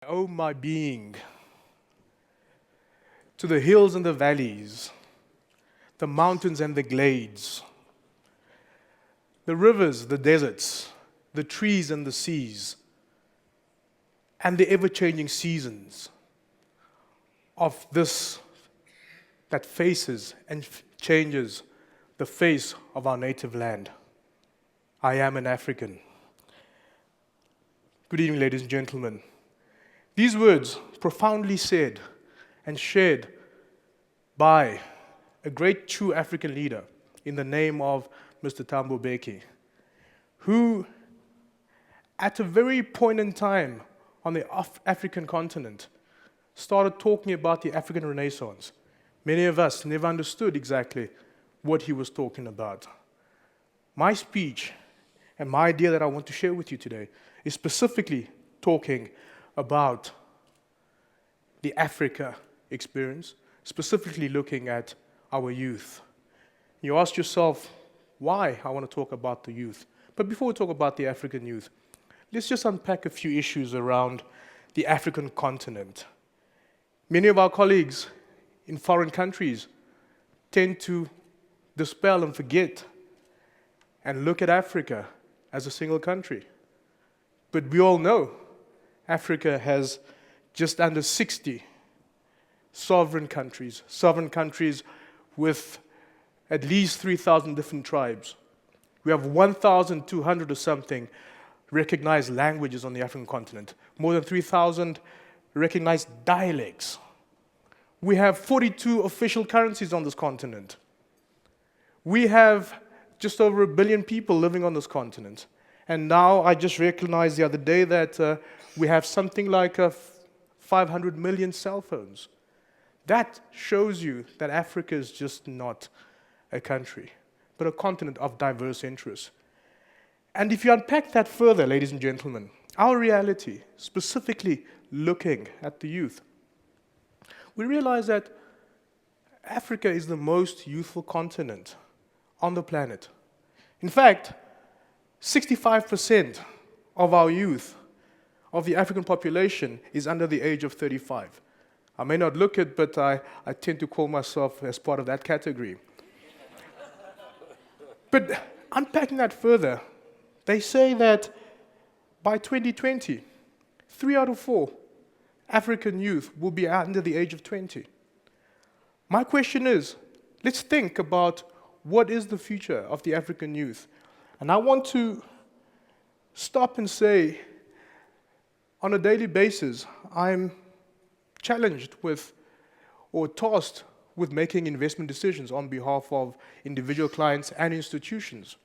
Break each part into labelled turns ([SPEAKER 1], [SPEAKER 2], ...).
[SPEAKER 1] owe my being to the hills and the valleys, the mountains and the glades, the rivers, the deserts, the trees and the seas, and the ever-changing seasons of this that faces and changes the face of our native land. I am an African. Good evening, ladies and gentlemen. These words, profoundly said and shared by a great true African leader in the name of Mr. Thabo Mbeki, who at a very poignant time on the African continent started talking about the African Renaissance. Many of us never understood exactly what he was talking about. My speech and my idea that I want to share with you today is specifically talking about the Africa experience, specifically looking at our youth. You ask yourself why I want to talk about the youth. But before we talk about the African youth, let's just unpack a few issues around the African continent. Many of our colleagues in foreign countries tend to dispel and forget and look at Africa as a single country. But we all know Africa has just under 60 sovereign countries with at least 3,000 different tribes. We have 1,200 or something recognized languages on the African continent, more than 3,000 recognized dialects. We have 42 official currencies on this continent. We have just over 1 billion people living on this continent. And now I just recognized the other day that we have something like 500 million cell phones. That shows you that Africa is just not a country, but a continent of diverse interests. And if you unpack that further, ladies and gentlemen, our reality, specifically looking at the youth, we realize that Africa is the most youthful continent on the planet. In fact, 65% of our youth, of the African population, is under the age of 35. I may not look it, but I tend to call myself as part of that category. But unpacking that further, they say that by 2020, 3 out of 4 African youth will be under the age of 20. My question is, let's think about what is the future of the African youth. And I want to stop and say, on a daily basis, I'm challenged with or tasked with making investment decisions on behalf of individual clients and institutions.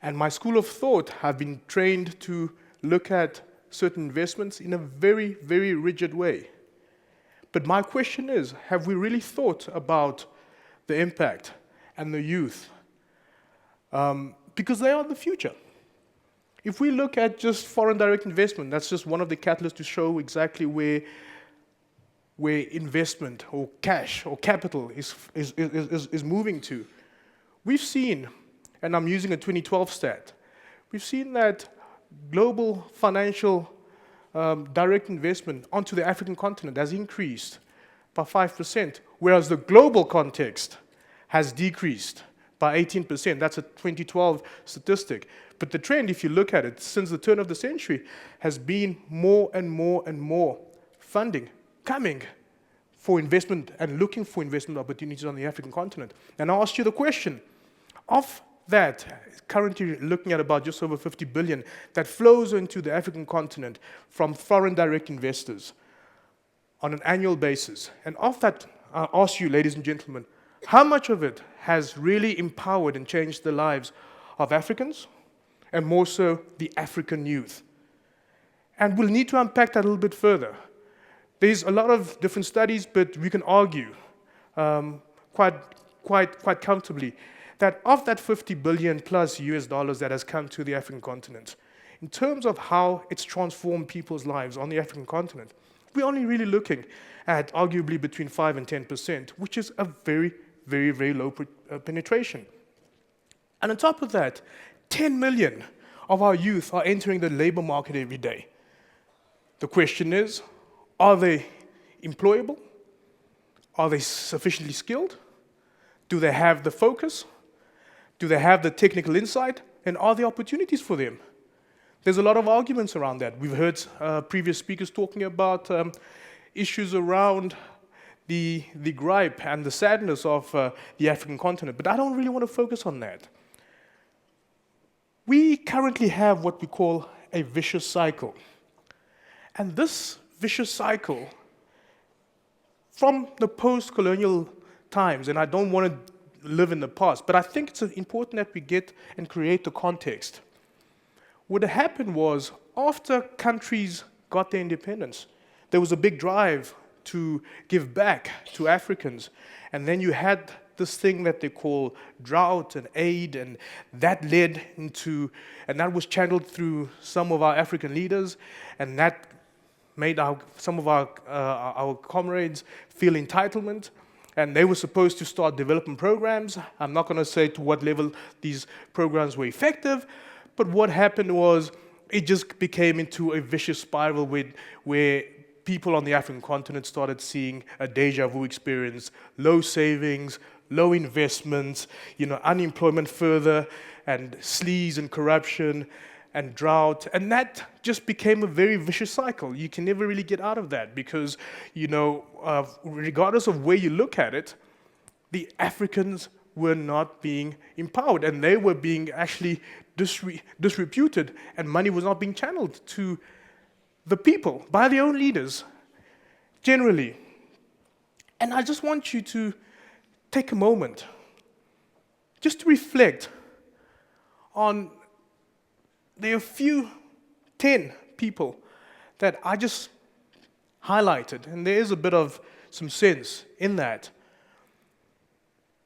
[SPEAKER 1] And my school of thought have been trained to look at certain investments in a very, very rigid way. But my question is, have we really thought about the impact and the youth? Because they are the future. If we look at just foreign direct investment, that's just one of the catalysts to show exactly where investment or cash or capital is moving to. We've seen, and I'm using a 2012 stat, we've seen that global financial direct investment onto the African continent has increased by 5%, whereas the global context has decreased by 18%. That's a 2012 statistic. But the trend, if you look at it, since the turn of the century, has been more and more and more funding coming for investment and looking for investment opportunities on the African continent. And I'll ask you the question, of that, currently looking at about just over 50 billion that flows into the African continent from foreign direct investors on an annual basis. And of that, I'll ask you, ladies and gentlemen, how much of it has really empowered and changed the lives of Africans, and more so the African youth? And we'll need to unpack that a little bit further. There's a lot of different studies, but we can argue quite comfortably that of that 50 billion plus US dollars that has come to the African continent, in terms of how it's transformed people's lives on the African continent, we're only really looking at arguably between 5 and 10%, which is a very, very, very low penetration. And on top of that, 10 million of our youth are entering the labor market every day. The question is, are they employable? Are they sufficiently skilled? Do they have the focus? Do they have the technical insight? And are there opportunities for them? There's a lot of arguments around that. We've heard previous speakers talking about issues around the gripe and the sadness of the African continent, but I don't really want to focus on that. We currently have what we call a vicious cycle. And this vicious cycle, from the post-colonial times, and I don't want to live in the past, but I think it's important that we get and create the context. What happened was, after countries got their independence, there was a big drive to give back to Africans, and then you had this thing that they call drought and aid, and that led into, and that was channeled through some of our African leaders, and that made some of our comrades feel entitlement, and they were supposed to start development programs. I'm not going to say to what level these programs were effective, but what happened was it just became into a vicious spiral where people on the African continent started seeing a deja vu experience, low savings, low investments, unemployment further, and sleaze and corruption and drought, and that just became a very vicious cycle. You can never really get out of that because, regardless of where you look at it, the Africans were not being empowered, and they were being actually disreputed, and money was not being channeled to the people by their own leaders, generally. And I just want you to take a moment just to reflect on, there are 10 people that I just highlighted, and there is a bit of some sense in that.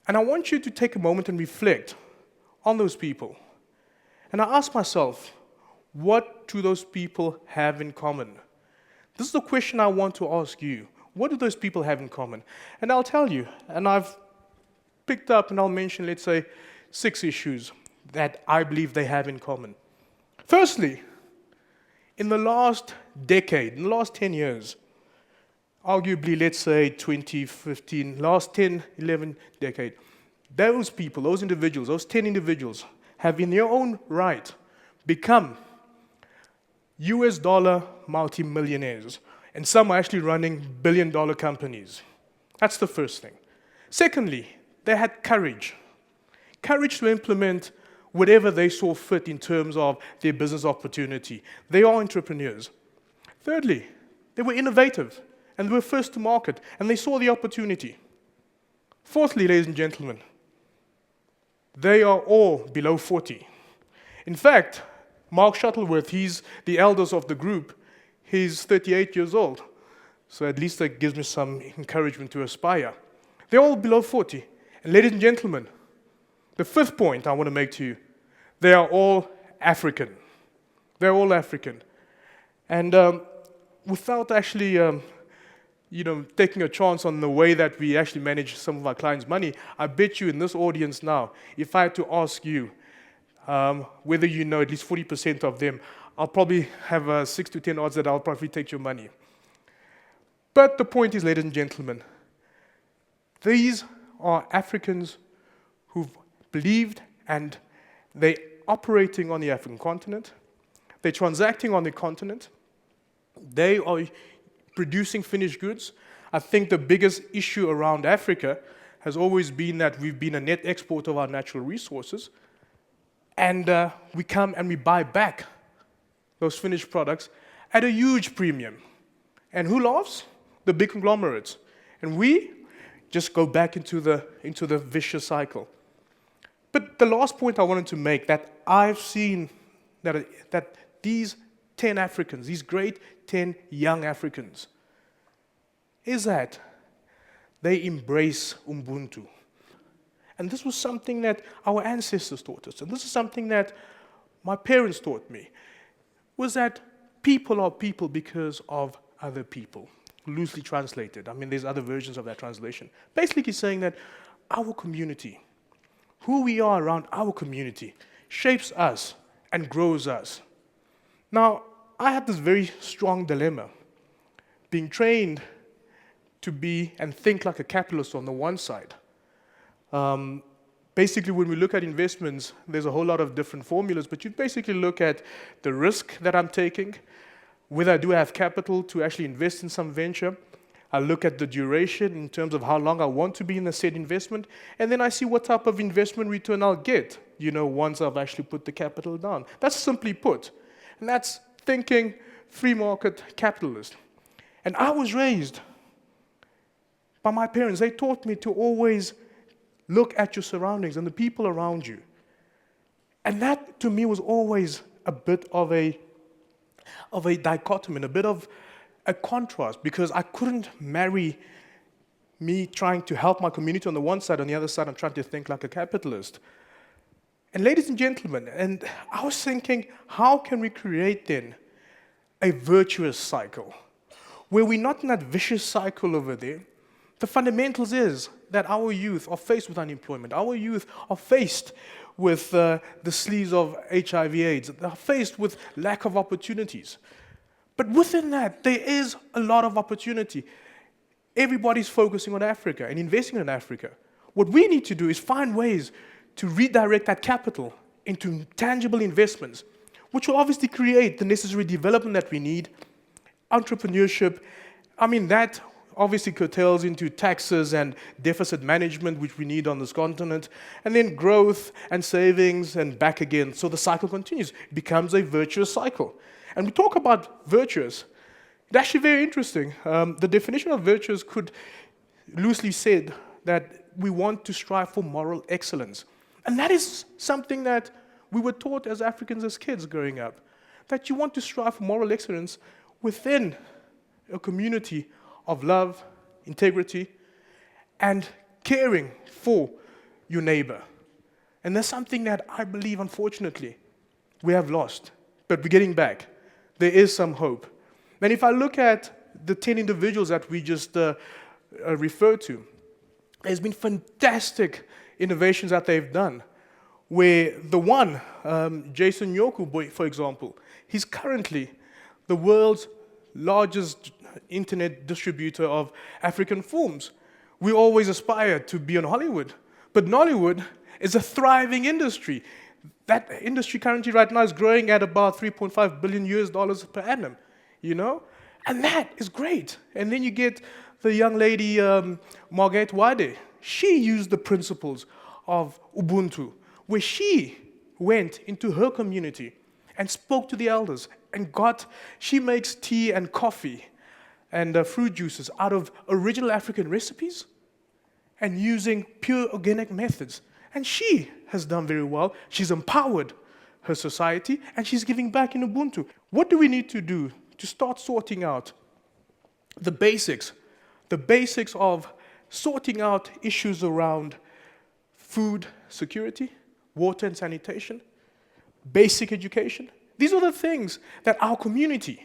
[SPEAKER 1] And I want you to take a moment and reflect on those people. And I ask myself, what do those people have in common? This is the question I want to ask you. What do those people have in common? And I'll tell you, and I've picked up and I'll mention, let's say, 6 issues that I believe they have in common. Firstly, in the last decade, in the last 10 years, arguably, let's say 2015, last 10, 11 decade, those people, those individuals, those 10 individuals have in their own right become US dollar multi-millionaires, and some are actually running billion-dollar companies. That's the first thing. Secondly, they had courage to implement whatever they saw fit in terms of their business opportunity. They are entrepreneurs. Thirdly, they were innovative, and they were first to market, and they saw the opportunity. Fourthly, ladies and gentlemen, they are all below 40. In fact, Mark Shuttleworth, he's the eldest of the group. He's 38 years old. So at least that gives me some encouragement to aspire. They're all below 40. And ladies and gentlemen, the fifth point I want to make to you, they are all African. They're all African. And without actually taking a chance on the way that we actually manage some of our clients' money, I bet you in this audience now, if I had to ask you whether you know at least 40% of them, I'll probably have a 6 to 10 odds that I'll probably take your money. But the point is, ladies and gentlemen, these are Africans who've believed, and they're operating on the African continent. They're transacting on the continent. They are producing finished goods. I think the biggest issue around Africa has always been that we've been a net exporter of our natural resources, and we come and we buy back those finished products at a huge premium. And who laughs? The big conglomerates. And we just go back into the vicious cycle. But the last point I wanted to make, that I've seen that these 10 Africans, these great 10 young Africans, is that they embrace Ubuntu. And this was something that our ancestors taught us, and this is something that my parents taught me, was that people are people because of other people, loosely translated. I mean, there's other versions of that translation. Basically saying that our community, who we are around our community, shapes us and grows us. Now, I had this very strong dilemma, being trained to be and think like a capitalist on the one side. Basically, when we look at investments, there's a whole lot of different formulas, but you basically look at the risk that I'm taking, whether I do have capital to actually invest in some venture. I look at the duration in terms of how long I want to be in a said investment, and then I see what type of investment return I'll get, once I've actually put the capital down. That's simply put. And that's thinking free market capitalist. And I was raised by my parents. They taught me to always look at your surroundings and the people around you. And that, to me, was always a bit of a dichotomy, a bit of a contrast, because I couldn't marry me trying to help my community on the one side, on the other side, I'm trying to think like a capitalist. And ladies and gentlemen, and I was thinking, how can we create then a virtuous cycle, where we're not in that vicious cycle over there? The fundamentals is that our youth are faced with unemployment. Our youth are faced with the sleaze of HIV/AIDS. They're faced with lack of opportunities. But within that, there is a lot of opportunity. Everybody's focusing on Africa and investing in Africa. What we need to do is find ways to redirect that capital into tangible investments, which will obviously create the necessary development that we need, entrepreneurship. That obviously curtails into taxes and deficit management, which we need on this continent, and then growth and savings and back again. So the cycle continues. It becomes a virtuous cycle. And we talk about virtuous. It's actually very interesting. The definition of virtuous could loosely said that we want to strive for moral excellence. And that is something that we were taught as Africans as kids growing up, that you want to strive for moral excellence within a community of love, integrity, and caring for your neighbor. And that's something that I believe, unfortunately, we have lost. But we're getting back. There is some hope. And if I look at the 10 individuals that we just referred to, there's been fantastic innovations that they've done, where the one, Jason Nyoku, for example, he's currently the world's largest internet distributor of African films. We always aspire to be in Hollywood, but Nollywood is a thriving industry. That industry currently right now is growing at about $3.5 billion per annum, And that is great. And then you get the young lady, Margaret Wade. She used the principles of Ubuntu, where she went into her community and spoke to the elders and she makes tea and coffee and fruit juices out of original African recipes and using pure organic methods. And she has done very well. She's empowered her society and she's giving back in Ubuntu. What do we need to do to start sorting out the basics of sorting out issues around food security, water and sanitation, basic education? These are the things that our community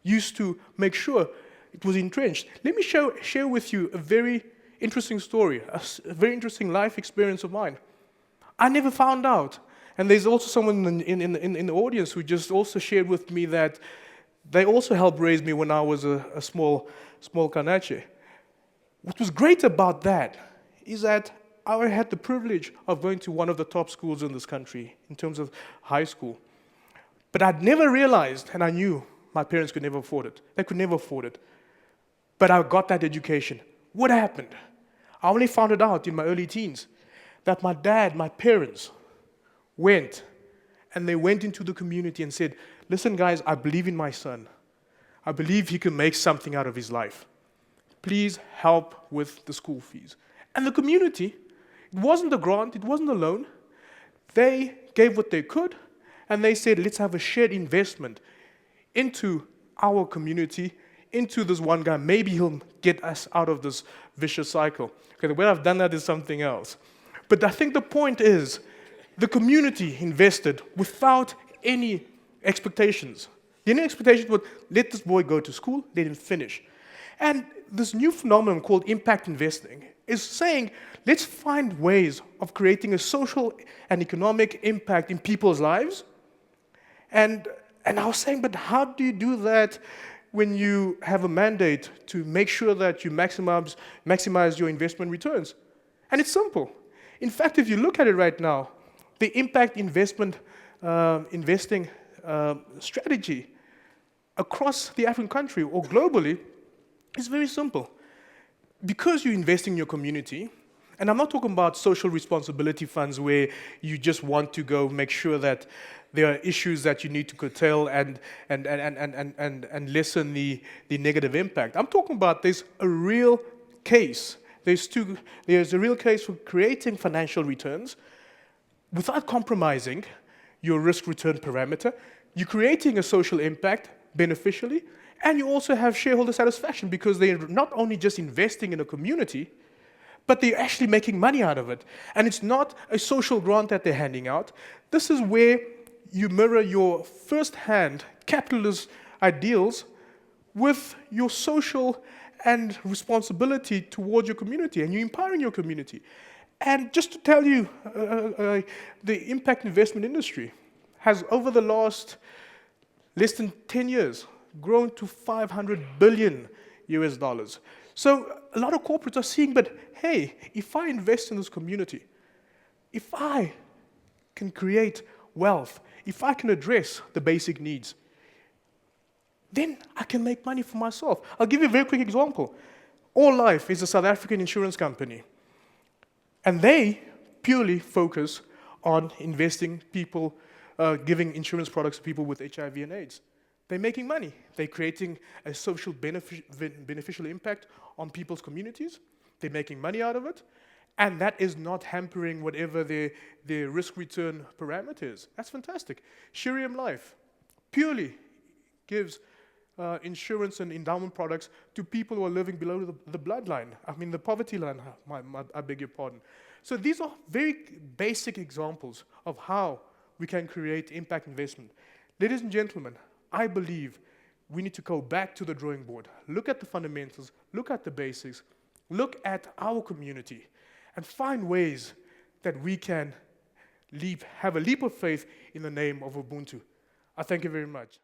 [SPEAKER 1] used to make sure it was entrenched. Let me share with you a very interesting story, a very interesting life experience of mine. I never found out, and there's also someone in the audience who just also shared with me that they also helped raise me when I was a small kanache. What was great about that is that I had the privilege of going to one of the top schools in this country in terms of high school. But I'd never realized, and I knew my parents could never afford it. They could never afford it. But I got that education. What happened? I only found it out in my early teens that my parents went and they went into the community and said, listen guys, I believe in my son. I believe he can make something out of his life. Please help with the school fees. And the community, it wasn't a grant, it wasn't a loan. They gave what they could and they said, let's have a shared investment into our community, into this one guy. Maybe he'll get us out of this vicious cycle. Okay, the way I've done that is something else. But I think the point is, the community invested without any expectations. The only expectation was, let this boy go to school, let him finish. And this new phenomenon called impact investing is saying, let's find ways of creating a social and economic impact in people's lives and And I was saying, but how do you do that when you have a mandate to make sure that you maximize your investment returns? And it's simple. In fact, if you look at it right now, the impact investing strategy across the African country or globally is very simple. Because you invest in your community, and I'm not talking about social responsibility funds where you just want to go make sure that there are issues that you need to curtail and lessen the negative impact. I'm talking about there's a real case. There's a real case for creating financial returns without compromising your risk-return parameter. You're creating a social impact beneficially, and you also have shareholder satisfaction because they're not only just investing in a community, but they're actually making money out of it. And it's not a social grant that they're handing out. This is where you mirror your first-hand capitalist ideals with your social and responsibility towards your community, and you're empowering your community. And just to tell you, the impact investment industry has, over the last less than 10 years, grown to $500 billion US. So a lot of corporates are seeing, but hey, if I invest in this community, if I can create wealth, if I can address the basic needs, then I can make money for myself. I'll give you a very quick example. All Life is a South African insurance company, and they purely focus on investing people, giving insurance products to people with HIV and AIDS. They're making money. They're creating a social beneficial impact on people's communities. They're making money out of it, and that is not hampering whatever their risk-return parameters. That's fantastic. Shiriam Life purely gives insurance and endowment products to people who are living below the bloodline. I mean, the poverty line, I beg your pardon. So these are very basic examples of how we can create impact investment. Ladies and gentlemen, I believe we need to go back to the drawing board, look at the fundamentals, look at the basics, look at our community, and find ways that we can have a leap of faith in the name of Ubuntu. I thank you very much.